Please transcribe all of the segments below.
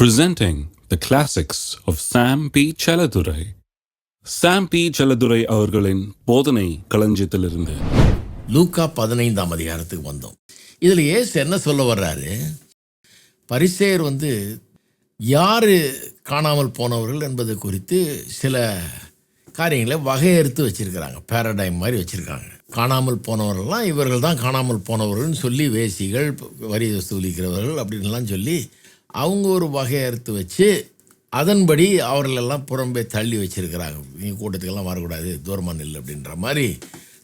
presenting the classics of Sam P. Chaladurai. Sam P. Chaladurai அவர்களின் போதனை களஞ்சியத்திலிருந்து லூக்கா 15ஆம் அதிகாரத்துக்கு வந்தோம். இதில் இயேசு என்ன சொல்ல வர்றாரு? பரிசேயர் யார் காணாமல் போனவர்கள் என்பது குறித்து சில காரியங்களை வகையறுத்து வச்சுருக்கிறாங்க. பேரடைம் மாதிரி வச்சுருக்காங்க. காணாமல் போனவர்கள்லாம் இவர்கள் தான் காணாமல் போனவர்கள்னு சொல்லி, வேசிகள், வரி வசூலிக்கிறவர்கள் அப்படின்லாம் சொல்லி அவங்க ஒரு வகையறுத்து வச்சு அதன்படி அவர்களெல்லாம் புறம்பே தள்ளி வச்சுருக்கிறாங்க. நீங்கள் கூட்டத்துக்கெல்லாம் வரக்கூடாது, தூரமாக நில் அப்படின்ற மாதிரி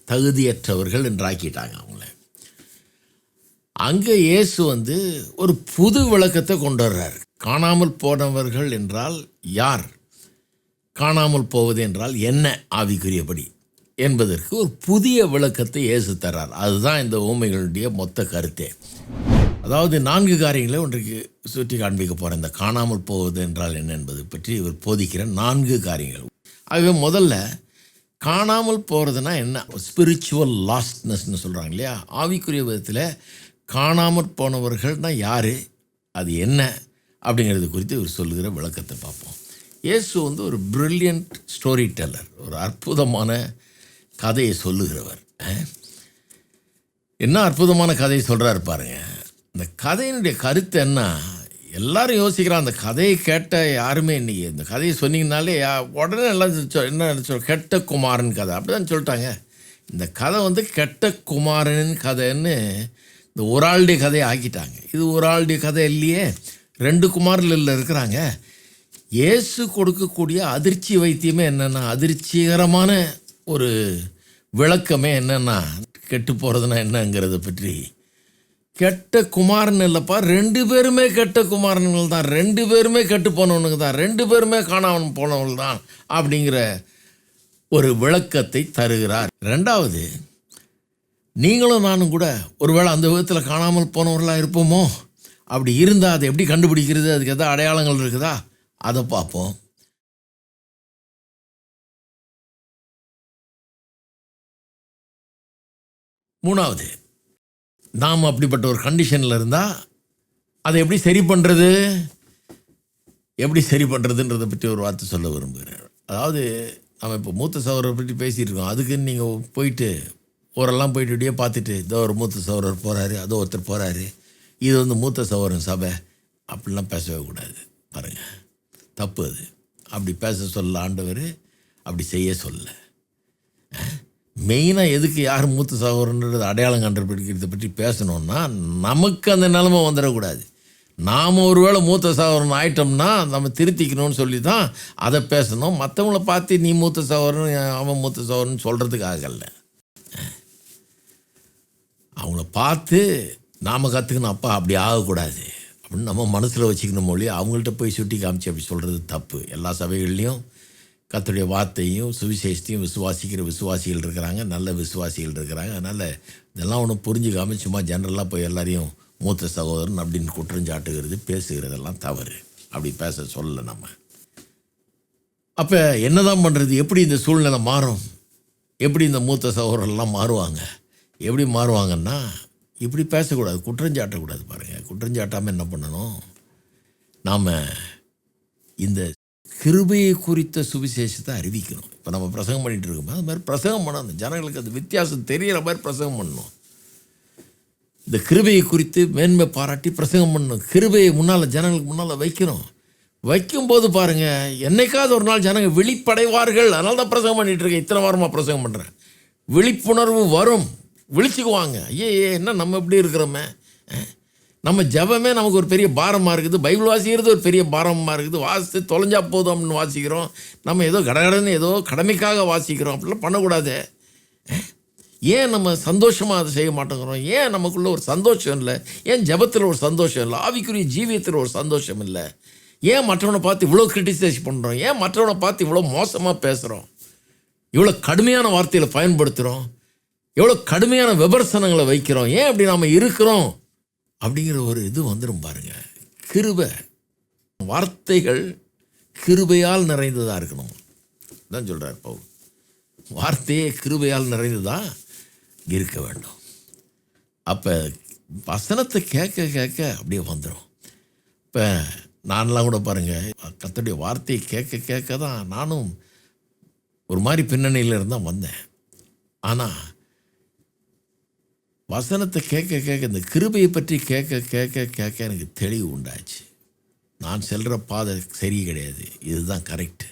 தகுதியற்றவர்கள் என்று ஆக்கிட்டாங்க அவங்கள. அங்கே இயேசு ஒரு புது விளக்கத்தை கொண்டு வர்றார். காணாமல் போனவர்கள் என்றால் யார், காணாமல் போவது என்றால் என்ன ஆவிக்குரியபடி என்பதற்கு ஒரு புதிய விளக்கத்தை இயேசு தர்றார். அதுதான் இந்த ஊமைகளுடைய மொத்த கருத்தே. அதாவது 4 காரியங்களை ஒன்றைக்கு சுற்றி காண்பிக்க போகிறேன். இந்த காணாமல் போவது என்றால் என்ன என்பது பற்றி இவர் போதிக்கிற 4 காரியங்கள். ஆகவே முதல்ல காணாமல் போகிறதுனா என்ன? ஸ்பிரிச்சுவல் லாஸ்ட்னஸ்ன்னு சொல்கிறாங்க இல்லையா? ஆவிக்குரிய விதத்தில் காணாமல் போனவர்கள்னால் யார், அது என்ன அப்படிங்கிறது குறித்து இவர் சொல்லுகிற விளக்கத்தை பார்ப்போம். இயேசு ஒரு பிரில்லியன்ட் ஸ்டோரி டெல்லர், ஒரு அற்புதமான கதையை சொல்லுகிறவர். என்ன அற்புதமான கதையை சொல்கிறாரு பாருங்க. இந்த கதையினுடைய கருத்து என்ன? எல்லாரும் யோசிக்கிறான். அந்த கதையை கேட்ட யாருமே இன்றைக்கி இந்த கதையை சொன்னீங்கனாலே உடனே எல்லாம் என்ன கெட்ட குமாரன் கதை அப்படி தான் சொல்லிட்டாங்க. இந்த கதை கெட்ட குமாரன் கதைன்னு இந்த ஒரு ஆளுடைய கதையை ஆக்கிட்டாங்க. இது ஒரு ஆளுடைய கதை இல்லையே, 2 குமாரர்கள் இருக்கிறாங்க. இயேசு கொடுக்கக்கூடிய அதிர்ச்சி வைத்தியமே என்னென்னா, அதிர்ச்சிகரமான ஒரு விளக்கமே என்னென்னா, கெட்டு போகிறதுனா என்னங்கிறத பற்றி. கெட்ட குமாரன் இல்லைப்பா, 2 பேருமே கெட்ட குமாரன்கள் தான், 2 பேருமே கெட்டு போனவனுக்கு தான், 2 பேருமே காணாமல் போனவர்கள் தான் அப்படிங்கிற ஒரு விளக்கத்தை தருகிறார். 2வது, நீங்களும் நானும் கூட ஒருவேளை அந்த விதத்தில் காணாமல் போனவர்களாக இருப்போமோ? அப்படி இருந்தால் அதை எப்படி கண்டுபிடிக்கிறது, அதுக்கு எதாவது அடையாளங்கள் இருக்குதா, அதை பார்ப்போம். மூணாவது, நாம் அப்படிப்பட்ட ஒரு கண்டிஷனில் இருந்தால் அதை எப்படி சரி பண்ணுறதுன்றதை பற்றி ஒரு வார்த்தை சொல்ல விரும்புகிறேன். அதாவது நம்ம இப்போ மூத்த சகோதரரை பற்றி பேசிகிட்டு இருக்கோம். அதுக்குன்னு நீங்கள் போயிட்டு ஊரெல்லாம் போயிட்டு இப்படியே பார்த்துட்டு, இதோ ஒரு மூத்த சகோதரர் போகிறாரு, அதோ ஒருத்தர் போகிறாரு, இது மூத்த சகோதரன் சபை, அப்படிலாம் பேசவே கூடாது. பாருங்கள், தப்பு அது. அப்படி பேச சொல்ல ஆண்டவர், அப்படி செய்ய சொல்ல. மெயினாக எதுக்கு யார் மூத்த சகோதரன்றது அடையாளம் கண்டுபிடிக்கிறத பற்றி பேசணுன்னா, நமக்கு அந்த நிலைமை வந்துடக்கூடாது. நாம் ஒருவேளை மூத்த சகோதரன் ஆயிட்டோம்னா நம்ம திருத்திக்கணும்னு சொல்லி தான் அதை பேசணும். மற்றவங்கள பார்த்து நீ மூத்த சகோதரன், அவன் மூத்த சகோதரன் சொல்கிறதுக்காகல. அவங்கள பார்த்து நாம் கற்றுக்கணும், அப்பா அப்படி ஆகக்கூடாது அப்படின்னு நம்ம மனசில் வச்சுக்கணும். மொழி அவங்கள்ட்ட போய் சுட்டி காமிச்சு அப்படி சொல்கிறது தப்பு. எல்லா சபைகள்லேயும் கர்த்தருடைய வார்த்தையும் சுவிசேஷத்தையும் விசுவாசிக்கிற விசுவாசிகள் இருக்கிறாங்க, நல்ல விசுவாசிகள் இருக்கிறாங்க. அதனால் இதெல்லாம் ஒன்றும் புரிஞ்சுக்காமல் சும்மா ஜென்ரலாக போய் எல்லாரையும் மூத்த சகோதரன் அப்படின்னு குற்றஞ்சாட்டுகிறது, பேசுகிறதெல்லாம் தவறு. அப்படி பேச சொல்லலை நம்ம. அப்போ என்ன தான் பண்ணுறது? எப்படி இந்த சூழ்நிலை மாறும்? எப்படி இந்த மூத்த சகோதரர்லாம் மாறுவாங்க? எப்படி மாறுவாங்கன்னா, இப்படி பேசக்கூடாது, குற்றஞ்சாட்டக்கூடாது. பாருங்கள், குற்றஞ்சாட்டாமல் என்ன பண்ணணும்? நாம் இந்த கிருபையை குறித்த சுவிசேஷத்தை அறிவிக்கணும். இப்போ நம்ம பிரசங்கம் பண்ணிகிட்டு இருக்கோம், அது மாதிரி பிரசங்கம் பண்ணணும். ஜனங்களுக்கு அது வித்தியாசம் தெரிகிற மாதிரி பிரசங்கம் பண்ணணும். இந்த கிருபையை குறித்து மேன்மை பாராட்டி பிரசங்கம் பண்ணணும். கிருபையை முன்னால் ஜனங்களுக்கு முன்னால் வைக்கணும். வைக்கும்போது பாருங்கள், என்னைக்காவது ஒரு நாள் ஜனங்கள் விழிப்படைவார்கள். அதனால தான் பிரசங்கம் பண்ணிகிட்டு இருக்கேன், இத்தனை வாரமாக பிரசங்கம் பண்ணுறேன். விழிப்புணர்வு வரும், விழிச்சுக்குவாங்க. என்ன நம்ம எப்படி இருக்கிறோமே, நம்ம ஜபமே நமக்கு ஒரு பெரிய பாரமாக இருக்குது, பைபிள் வாசிக்கிறது ஒரு பெரிய பாரமாக இருக்குது. வாசித்து தொலைஞ்சா போதும் அப்படின்னு வாசிக்கிறோம். நம்ம ஏதோ கடகடன்னு ஏதோ கடமைக்காக வாசிக்கிறோம். அப்படிலாம் பண்ணக்கூடாது. ஏன் நம்ம சந்தோஷமாக அதை செய்ய மாட்டேங்கிறோம்? ஏன் நமக்குள்ள ஒரு சந்தோஷம் இல்லை? ஏன் ஜபத்தில் ஒரு சந்தோஷம் இல்லை? ஆவிக்குரிய ஜீவியத்தில் ஒரு சந்தோஷம் இல்லை? ஏன் மற்றவனை பார்த்து இவ்வளோ கிரிட்டிசைஸ் பண்ணுறோம்? ஏன் மற்றவனை பார்த்து இவ்வளோ மோசமாக பேசுகிறோம்? இவ்வளோ கடுமையான வார்த்தைகளை பயன்படுத்துகிறோம்? எவ்வளோ கடுமையான விமர்சனங்களை வைக்கிறோம்? ஏன் அப்படி நாம் இருக்கிறோம் அப்படிங்கிற ஒரு இது வந்துடும் பாருங்கள். கிருபை, வார்த்தைகள் கிருபையால் நிறைந்ததாக இருக்கணும் தான் சொல்கிறார் பவுல். வார்த்தையே கிருபையால் நிறைந்ததாக இருக்க வேண்டும். அப்போ வசனத்தை கேட்க கேட்க அப்படியே வந்துடும். இப்போ நான்லாம் கூட பாருங்கள், கர்த்தருடைய வார்த்தையை கேட்க கேட்க தான் நானும் ஒரு மாதிரி பின்னணியில் இருந்தால் வந்தேன். ஆனால் வசனத்தை கேட்க கேட்க, இந்த கிருபையை பற்றி கேட்க கேட்க கேட்க எனக்கு தெளிவு உண்டாச்சு. நான் செல்கிற பாதை சரி கிடையாது, இதுதான் கரெக்டு,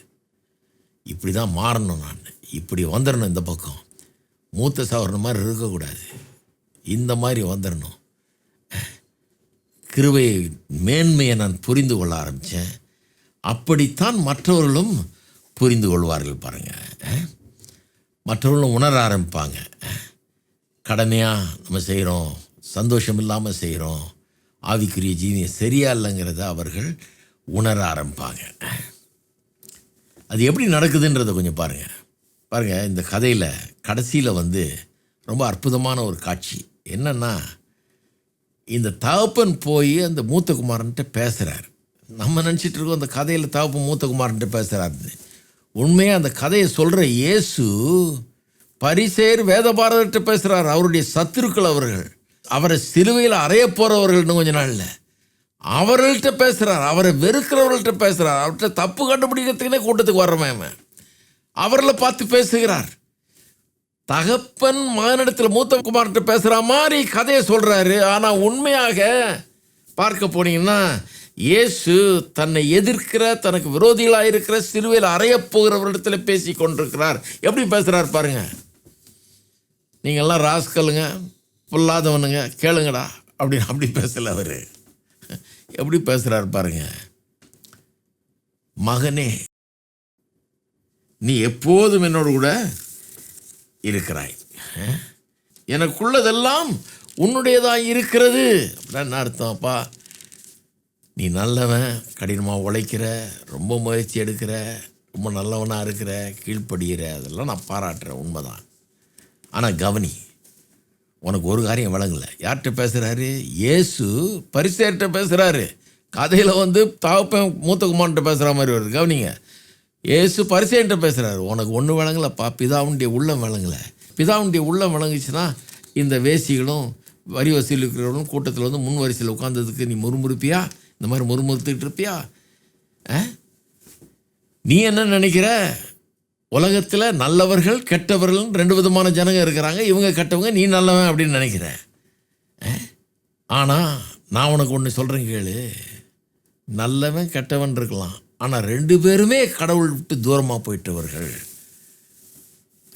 இப்படி தான் மாறணும், நான் இப்படி வந்துடணும், இந்த பக்கம் மூத்த சவரன மாதிரி இருக்கக்கூடாது, இந்த மாதிரி வந்துடணும். கிருபை மேன்மையை நான் புரிந்து கொள்ள ஆரம்பித்தேன். அப்படித்தான் மற்றவர்களும் புரிந்து கொள்வார்கள். பாருங்கள், மற்றவர்களும் உணர ஆரம்பிப்பாங்க. கடமையாக நம்ம செய்கிறோம், சந்தோஷம் இல்லாமல் செய்கிறோம், ஆவிக்குரிய ஜீவியம் சரியா இல்லைங்கிறத அவர்கள் உணர ஆரம்பிப்பாங்க. அது எப்படி நடக்குதுன்றதை கொஞ்சம் பாருங்கள். இந்த கதையில் கடைசியில் ரொம்ப அற்புதமான ஒரு காட்சி என்னென்னா, இந்த தகப்பன் போய் அந்த மூத்த குமாரன்ட்ட பேசுகிறார். நம்ம நினச்சிட்டு இருக்கோம் அந்த கதையில் தகப்பன் மூத்த குமாரன்ட்ட பேசுகிறாரு. உண்மையாக அந்த கதையை சொல்கிற இயேசு பரிசேயர் வேதபாரகர்கிட்ட பேசுகிறார். அவருடைய சத்துருக்கள் அவர்கள், அவரை சிலுவையில் அறைய போகிறவர்கள்னு கொஞ்ச நாளில் அவர்கள்ட்ட பேசுகிறார். அவரை வெறுக்கிறவர்கள்ட்ட பேசுகிறார். அவர்கிட்ட தப்பு கண்டுபிடிக்கிறதுக்குன்னே கூட்டத்துக்கு வர்றவன் அவர்களை பார்த்து பேசுகிறார். தகப்பன் மகனிடத்தில் மூத்த குமார்கிட்ட பேசுகிற மாதிரி கதையை சொல்கிறாரு. ஆனால் உண்மையாக பார்க்க போனீங்கன்னா, இயேசு தன்னை எதிர்க்கிற, தனக்கு விரோதிகளாக இருக்கிற, சிலுவையில் அறையப் போகிறவரிடத்தில் பேசி கொண்டிருக்கிறார். எப்படி பேசுகிறார் பாருங்கள். நீங்கள்லாம் ராஸ்கலுங்க, பொல்லாதவனுங்க, கேளுங்கடா அப்படின்னு அப்படி பேசலை அவர். எப்படி பேசுகிறார் பாருங்க. மகனே, நீ எப்போதும் என்னோடு கூட இருக்கிறாய், எனக்குள்ளதெல்லாம் உன்னுடையதாக இருக்கிறது. அப்படின்னு அர்த்தம். அப்பா, நீ நல்லவன், கடினமாக உழைக்கிற, ரொம்ப முயற்சி எடுக்கிற, ரொம்ப நல்லவனாக இருக்கிற, கீழ்ப்படுகிற, அதெல்லாம் நான் பாராட்டுறேன், உண்மைதான். ஆனால் கவனி, உனக்கு ஒரு காரியம் விளங்கலை. யார்கிட்ட பேசுகிறாரு? இயேசு பரிசேயர்கிட்ட பேசுகிறாரு. கதையில் தகப்பன் மூத்த குமாரன்ட்ட பேசுகிற மாதிரி வருது. கவனிங்க, இயேசு பரிசேயர்கிட்ட பேசுகிறாரு. உனக்கு ஒன்று விளங்கலைப்பா, பிதாவுடைய உள்ளம் விளங்கலை. பிதாவுடைய உள்ளம் விளங்குச்சுன்னா இந்த வேசிகளும் வரி வசூலிக்கிறவர்களும் கூட்டத்தில் முன் வரிசையில் உட்காந்ததுக்கு நீ முறுமுறுப்பியா? இந்த மாதிரி முறுமுறுத்துக்கிட்டு இருப்பியா? நீ என்ன நினைக்கிற? உலகத்தில் நல்லவர்கள் கெட்டவர்கள் ரெண்டு விதமான ஜனங்க இருக்கிறாங்க. இவங்க கெட்டவங்க, நீ நல்லவன் அப்படின்னு நினைக்கிற. ஆனால் நான் உனக்கு ஒன்று சொல்கிறேன் கேளு. நல்லவன் கெட்டவன் இருக்கலாம், ஆனால் ரெண்டு பேருமே கடவுள் விட்டு தூரமாக போயிட்டவர்கள்,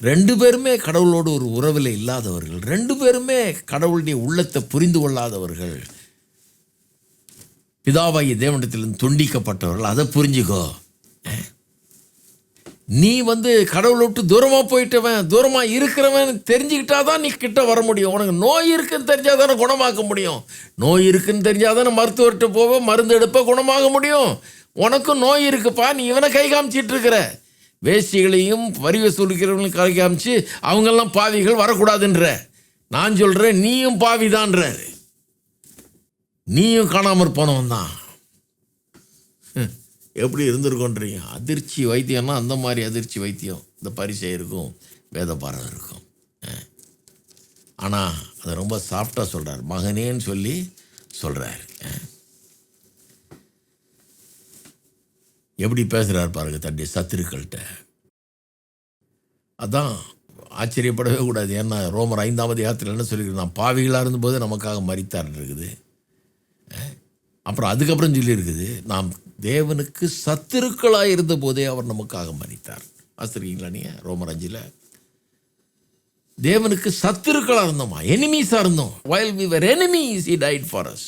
ரெண்டு பேருமே கடவுளோடு ஒரு உறவில் இல்லாதவர்கள், ரெண்டு பேருமே கடவுளுடைய உள்ளத்தை புரிந்து கொள்ளாதவர்கள், பிதாவாகிய தேவனிடத்திலிருந்து துண்டிக்கப்பட்டவர்கள். அதை புரிஞ்சுக்கோ. நீ கடவுளை விட்டு தூரமாக போயிட்டவன், தூரமாக இருக்கிறவன் தெரிஞ்சுக்கிட்டா தான் நீ கிட்ட வர முடியும். உனக்கு நோய் இருக்குன்னு தெரிஞ்சால் தானே குணமாக்க முடியும். நோய் இருக்குன்னு தெரிஞ்சால் தானே மருத்துவர்கிட்ட போக, மருந்து எடுப்ப, குணமாக முடியும். உனக்கும் நோய் இருக்குப்பா, நீ இவனை கை காமிச்சிட்டு இருக்கிற. வேசிகளையும் வரி வசூலிக்கிறவங்களையும் கை காமிச்சு அவங்கெல்லாம் பாவிகள் வரக்கூடாதுன்ற. நான் சொல்கிறேன், நீயும் பாவிதான்ற, நீயும் காணாமற் போனவன் தான். எப்படி இருந்திருக்கோன்றீங்க? அதிர்ச்சி வைத்தியம்னா அந்த மாதிரி அதிர்ச்சி வைத்தியம் இந்த பரிசேயருக்கும் வேதபாரகருக்கும். ஆனால் அதை ரொம்ப சாஃப்டாக சொல்கிறார், மகனேன்னு சொல்லி சொல்கிறார். எப்படி பேசுகிறார் பாருங்கள் தன்னுடைய சத்துருக்கள்கிட்ட. அதான் ஆச்சரியப்படவே கூடாது. ஏன்னா ரோமர் 5ஆம் அதிகாரத்தில் என்ன சொல்லியிருக்கேன், நான் பாவிகளாக இருந்தபோது நமக்காக மரித்தார்ன்னு இருக்குது. அப்புறம் அதுக்கப்புறம் சொல்லியிருக்குது, நாம் தேவனுக்கு சத்துருக்களாக இருந்த போதே அவர் நமக்காக மரித்தார். ஆசிரியங்களா நீங்கள் ரோமர் 5 தேவனுக்கு சத்துருக்களாக இருந்தோமா, எனிமீஸாக இருந்தோம். while we were enemies he died for us.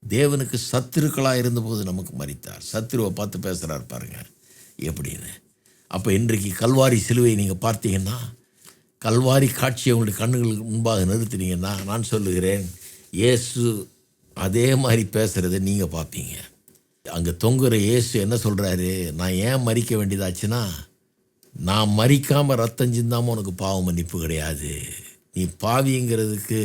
தேவனுக்கு சத்துருக்களாக இருந்தபோது நமக்கு மரித்தார். சத்துருவை பார்த்து பேசுகிறார் பாருங்க எப்படின்னு. அப்போ இன்றைக்கு கல்வாரி சிலுவை நீங்கள் பார்த்தீங்கன்னா, கல்வாரி காட்சியை உங்களுடைய கண்ணுகளுக்கு முன்பாக நிறுத்தினீங்கன்னா, நான் சொல்லுகிறேன், இயேசு அதே மாதிரி பேசுகிறத நீங்கள் பார்ப்பீங்க. அங்கே தொங்குற இயேசு என்ன சொல்கிறாரு, நான் ஏன் மறிக்க வேண்டியதாச்சுன்னா, நான் மறிக்காமல் ரத்தம் சிந்தாமல் உனக்கு பாவ மன்னிப்பு கிடையாது. நீ பாவிங்கிறதுக்கு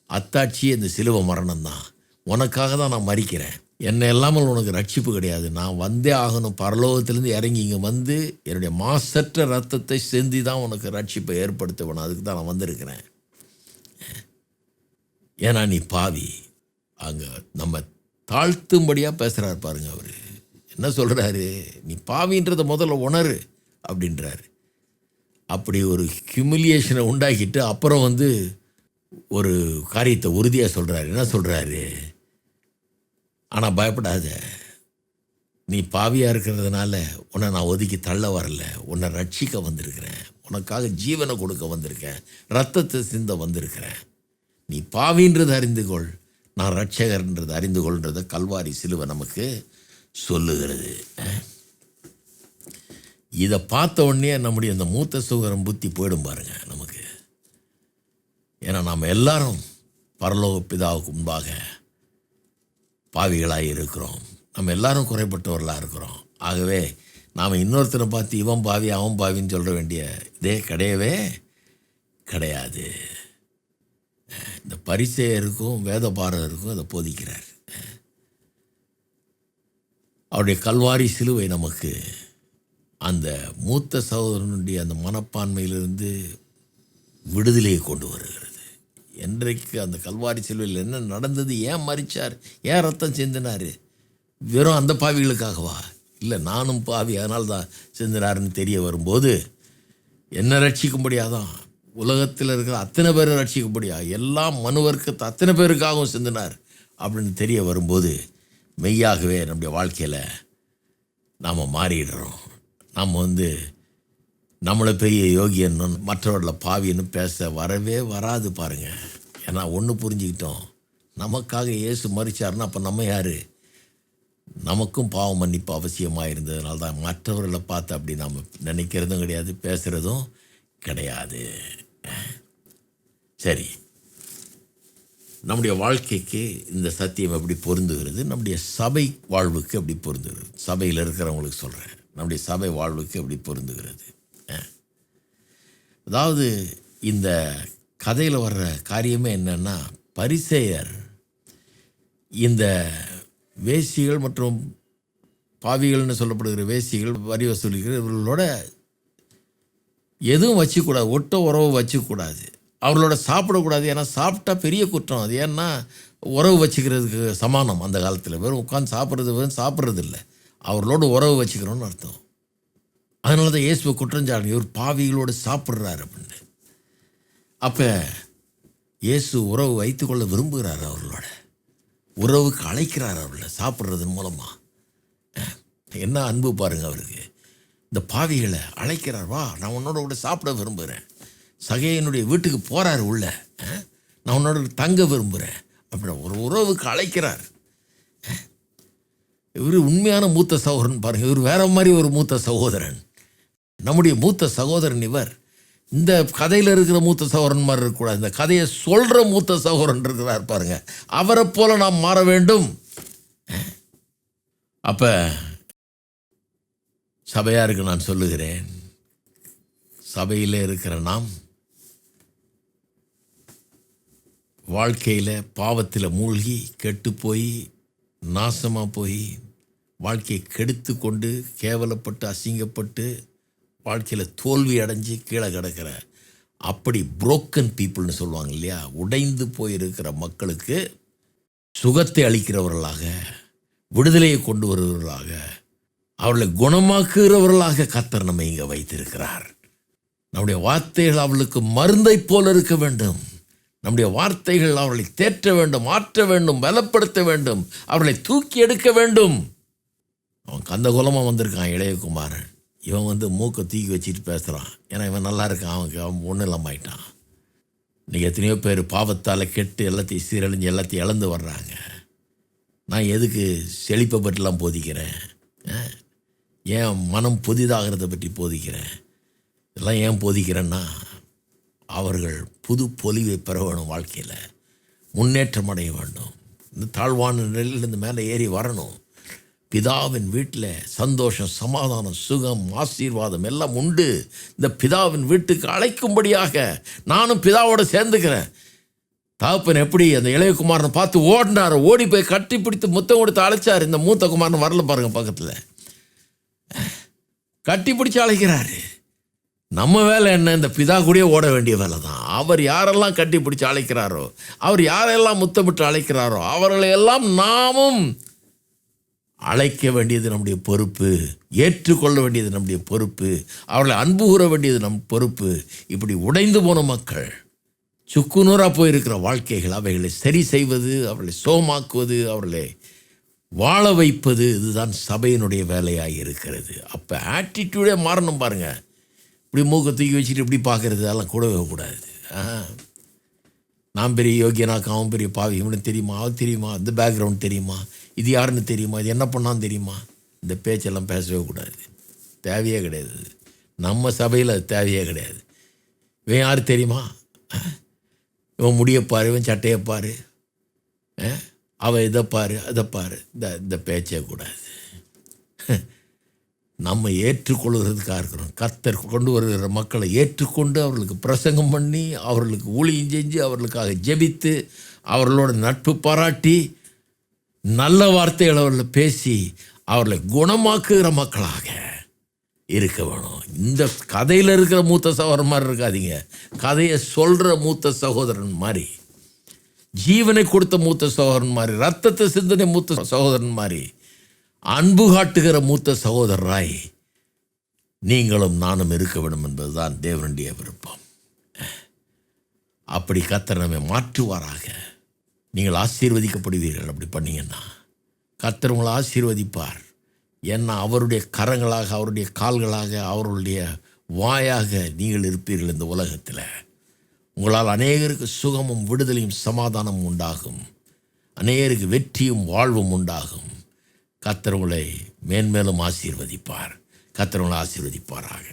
அத்தாட்சியே இந்த சிலுவை மரணம் தான். உனக்காக தான் நான் மறிக்கிறேன். என்னை இல்லாமல் உனக்கு ரட்சிப்பு கிடையாது. நான் வந்தே ஆகணும், பரலோகத்திலேருந்து இறங்கி இங்கே வந்து என்னுடைய மாசற்ற ரத்தத்தை சிந்தி தான் உனக்கு ரட்சிப்பை ஏற்படுத்தணும். அதுக்கு தான் நான் வந்திருக்கிறேன். ஏன்னா நீ பாவி. அங்கே நம்ம தாழ்த்தும்படியாக பேசுகிறார் பாருங்க. அவர் என்ன சொல்கிறாரு, நீ பாவின்றதை முதல்ல உணரு அப்படின்றாரு. அப்படி ஒரு ஹியூமிலியேஷனை உண்டாக்கிட்டு அப்புறம் ஒரு காரியத்தை உறுதியாக சொல்கிறாரு. என்ன சொல்கிறாரு, ஆனால் பயப்படாத, நீ பாவியாக இருக்கிறதுனால உன்னை நான் ஒதுக்கி தள்ள வரல, உன்னை ரட்சிக்க வந்திருக்கிறேன், உனக்காக ஜீவனை கொடுக்க வந்திருக்கேன், ரத்தத்தை சிந்த வந்திருக்கிறேன். நீ பாவின்றது அறிந்து கொள், நான் ரட்சகர்ன்றது அறிந்து கொள்ன்றதை கல்வாரி சிலுவை நமக்கு சொல்லுகிறது. இதை பார்த்த உடனே நம்முடைய அந்த மூத்த சகோதரன் புத்தி போயிடும் பாருங்க நமக்கு. ஏன்னா நாம் எல்லாரும் பரலோக பிதாவுக்கு முன்பாக பாவிகளாக இருக்கிறோம். நம்ம எல்லாரும் குறைப்பட்டவர்களாக இருக்கிறோம். ஆகவே நாம் இன்னொருத்தரை பார்த்து இவன் பாவி அவன் பாவின்னு சொல்ல வேண்டிய இதே கிடையவே கிடையாது. இந்த பரிசேயருக்கும் வேதபாரருக்கும் அதை போதிக்கிறார். அவருடைய கல்வாரி சிலுவை நமக்கு அந்த மூத்த சகோதரனுடைய அந்த மனப்பான்மையிலிருந்து விடுதலையை கொண்டு வருகிறது. என்றைக்கு அந்த கல்வாரி சிலுவையில் என்ன நடந்தது, ஏன் மரித்தார், ஏன் ரத்தம் சிந்தினார், வெறும் அந்த பாவிகளுக்காகவா? இல்லை, நானும் பாவி அதனால தான் சிந்தினாருன்னு தெரிய வரும்போது என்ன ரட்சிக்கும்படியாதான், உலகத்தில் இருக்கிற அத்தனை பேரை ரட்சிக்கும்படியா, எல்லா மனுவர்க்கத்தை அத்தனை பேருக்காகவும் சிந்தினார் அப்படின்னு தெரிய வரும்போது மெய்யாகவே நம்முடைய வாழ்க்கையில் நாம் மாறிடுறோம். நாம் நம்மளை பெரிய யோகியன்னு மற்றவர்களை பாவின்னு பேச வரவே வராது பாருங்கள். ஏன்னா ஒன்று புரிஞ்சுக்கிட்டோம், நமக்காக இயேசு மரிச்சார்னா அப்போ நம்ம யார்? நமக்கும் பாவம் மன்னிப்பு அவசியமாக இருந்ததுனால தான் மற்றவர்களை பார்த்து அப்படி நாம் நினைக்கிறதும் கிடையாது, பேசுகிறதும் கிடையாது. சரி, நம்முடைய வாழ்க்கைக்கு இந்த சத்தியம் எப்படி பொருந்துகிறது, நம்முடைய சபை வாழ்வுக்கு எப்படி பொருந்துகிறது, சபையில் இருக்கிறவங்களுக்கு சொல்கிறேன், நம்முடைய சபை வாழ்வுக்கு எப்படி பொருந்துகிறது. அதாவது இந்த கதையில் வர்ற காரியமே என்னென்னா, பரிசேயர் இந்த வேசிகள் மற்றும் பாவிகள்னு சொல்லப்படுகிற வேசிகள், வரி வசூலிகள், இவர்களோட எதுவும் வச்சுக்கூடாது, ஒட்ட உறவு வச்சுக்கூடாது, அவர்களோட சாப்பிடக்கூடாது. ஏன்னா சாப்பிட்டா பெரிய குற்றம் அது. ஏன்னா உறவு வச்சுக்கிறதுக்கு சமானம். அந்த காலத்தில் வெறும் உட்காந்து சாப்பிட்றது வெறும் சாப்பிட்றது இல்லை, அவர்களோட உறவு வச்சுக்கிறோன்னு அர்த்தம். அதனால தான் இயேசுவை குற்றஞ்சாட்டு, இவர் பாவிகளோடு சாப்பிட்றாரு அப்படின்னு. அப்போ இயேசு உறவு வைத்துக்கொள்ள விரும்புகிறார், அவர்களோட உறவுக்கு அழைக்கிறார் அவர்களை சாப்பிட்றதன் மூலமாக. என்ன அன்பு பாருங்கள் அவருக்கு. இந்த பாவிகளை அழைக்கிறார், வா நான் உன்னோட கூட சாப்பிட விரும்புகிறேன். சகையனுடைய வீட்டுக்கு போகிறார் உள்ள, நான் உன்னோட தங்க விரும்புகிறேன் அப்படி ஒரு உறவுக்கு அழைக்கிறார். இவர் உண்மையான மூத்த சகோதரன் பாருங்கள். இவர் வேற மாதிரி ஒரு மூத்த சகோதரன், நம்முடைய மூத்த சகோதரன். இவர் இந்த கதையில் இருக்கிற மூத்த சகோதரன் மாதிரி இருக்கக்கூடாது, இந்த கதையை சொல்கிற மூத்த சகோதரன் இருக்கிறார் பாருங்க. அவரை போல நாம் மாற வேண்டும். அப்போ சபையாருக்கு நான் சொல்லுகிறேன், சபையில் இருக்கிற நாம் வாழ்க்கையில் பாவத்தில் மூழ்கி கெட்டு போய் நாசமாக போய் வாழ்க்கையை கெடுத்து கொண்டு கேவலப்பட்டு அசிங்கப்பட்டு வாழ்க்கையில் தோல்வி அடைஞ்சு கீழே கிடக்கிற அப்படி புரோக்கன் பீப்புள்னு சொல்லுவாங்க இல்லையா, உடைந்து போயிருக்கிற மக்களுக்கு சுகத்தை அளிக்கிறவர்களாக, விடுதலையை கொண்டு வருவர்களாக, அவர்களை குணமாக்குகிறவர்களாக கர்த்தர் நம்மை இங்கே வைத்திருக்கிறார். நம்முடைய வார்த்தைகள் அவர்களுக்கு மருந்தை போல இருக்க வேண்டும். நம்முடைய வார்த்தைகள் அவர்களை தேற்ற வேண்டும், மாற்ற வேண்டும், பலப்படுத்த வேண்டும், அவர்களை தூக்கி எடுக்க வேண்டும். அவன் கந்த குலமாக வந்திருக்கான் இளையகுமாரன். இவன் மூக்கை தூக்கி வச்சுட்டு பேசுகிறான். ஏன்னா இவன் நல்லா இருக்கான், அவன் ஒன்றும் இல்லாமல் ஆயிட்டான். இன்றைக்கி எத்தனையோ பேர் பாவத்தால் கெட்டு எல்லாத்தையும் சீரழிஞ்சு எல்லாத்தையும் இழந்து வர்றாங்க. நான் எதுக்கு செழிப்பை பற்றிலாம் போதிக்கிறேன், ஏன் மனம் புதிதாகிறத பற்றி போதிக்கிறேன். இதெல்லாம் ஏன் போதிக்கிறேன்னா, அவர்கள் புது பொலிவை பெற வேணும், வாழ்க்கையில் முன்னேற்றம் அடைய வேண்டும், இந்த தாழ்வான நிலையிலிருந்து மேலே ஏறி வரணும். பிதாவின் வீட்டில் சந்தோஷம், சமாதானம், சுகம், ஆசீர்வாதம் எல்லாம் உண்டு. இந்த பிதாவின் வீட்டுக்கு அழைக்கும்படியாக நானும் பிதாவோடு சேர்ந்துக்கிறேன். தகப்பன் எப்படி அந்த இளையகுமாரனை பார்த்து ஓடினார், ஓடி போய் கட்டி பிடித்து முத்தம் கொடுத்து அழைச்சார். இந்த மூத்த குமாரன் வரல பாருங்க, பக்கத்தில் கட்டி பிடிச்சி அழைக்கிறாரு. நம்ம வேலை என்ன? இந்த பிதா கூடயே ஓட வேண்டிய வேலை தான். அவர் யாரெல்லாம் கட்டி பிடிச்சி அழைக்கிறாரோ, அவர் யாரெல்லாம் முத்தமிட்டு அழைக்கிறாரோ, அவர்களை எல்லாம் நாமும் அழைக்க வேண்டியது நம்முடைய பொறுப்பு, ஏற்றுக்கொள்ள வேண்டியது நம்முடைய பொறுப்பு, அவர்களை அன்பு கூற வேண்டியது நம் பொறுப்பு. இப்படி உடைந்து போன மக்கள், சுக்குநூறாக போயிருக்கிற வாழ்க்கைகள், அவைகளை சரி செய்வது, அவர்களை சோமாக்குவது, அவர்களை வாழ வைப்பது, இதுதான் சபையினுடைய வேலையாக இருக்கிறது. அப்போ ஆட்டிடியூடே மாறணும் பாருங்கள். இப்படி மூக்கை தூக்கி வச்சுட்டு இப்படி பார்க்குறது அதெல்லாம் கூடவே கூடாது. நான் பெரிய யோகியனாக்கு, அவன் பெரிய பாவி, இவனுக்கு தெரியுமா, அவன் தெரியுமா, இந்த பேக்ரவுண்ட் தெரியுமா, இது யாருன்னு தெரியுமா, இது என்ன பண்ணான்னு தெரியுமா, இந்த பேச்செல்லாம் பேசவே கூடாது. தேவையே கிடையாது. நம்ம சபையில் அது தேவையே கிடையாது. இவன் யார் தெரியுமா, இவன் முடியப்பார், இவன் சட்டையப்பார், அவன் இதைப்பார் அதைப்பார், இந்த பேச்சே கூடாது. நம்ம ஏற்றுக்கொள்கிறதுக்காக இருக்கிறோம். கர்த்தர் கொண்டு வருகிற மக்களை ஏற்றுக்கொண்டு அவர்களுக்கு பிரசங்கம் பண்ணி, அவர்களுக்கு ஊழியம் செஞ்சு, அவர்களுக்காக ஜெபித்து, அவர்களோட நட்பு பாராட்டி, நல்ல வார்த்தைகளை அவர்களை பேசி அவர்களை குணமாக்குகிற மக்களாக இருக்க வேணும். இந்த கதையில் இருக்கிற மூத்த சகோதரன் மாதிரி இருக்காதீங்க. கதையை சொல்கிற மூத்த சகோதரன் மாதிரி, ஜீவனை கொடுத்த மூத்த சகோதரன் மாதிரி, ரத்தத்தை சிந்தனை மூத்த சகோதரன் மாதிரி, அன்பு காட்டுகிற மூத்த சகோதரராய் நீங்களும் நானும் இருக்க வேண்டும் என்பதுதான் தேவனுடைய விருப்பம். அப்படி கர்த்தர் நம்மை மாற்றுவாராக. நீங்கள் ஆசீர்வதிக்கப்படுவீர்கள். அப்படி பண்ணீங்கன்னா கர்த்தர் உங்களை ஆசீர்வதிப்பார். ஏன்னா அவருடைய கரங்களாக, அவருடைய கால்களாக, அவருடைய வாயாக நீங்கள் இருப்பீர்கள் இந்த உலகத்தில். உங்களால் அநேகருக்கு சுகமும் விடுதலையும் சமாதானமும் உண்டாகும். அநேகருக்கு வெற்றியும் வாழ்வும் உண்டாகும். கர்த்தர் உங்களை மேன்மேலும் ஆசீர்வதிப்பார். கர்த்தர் உங்களை ஆசீர்வதிப்பாராக.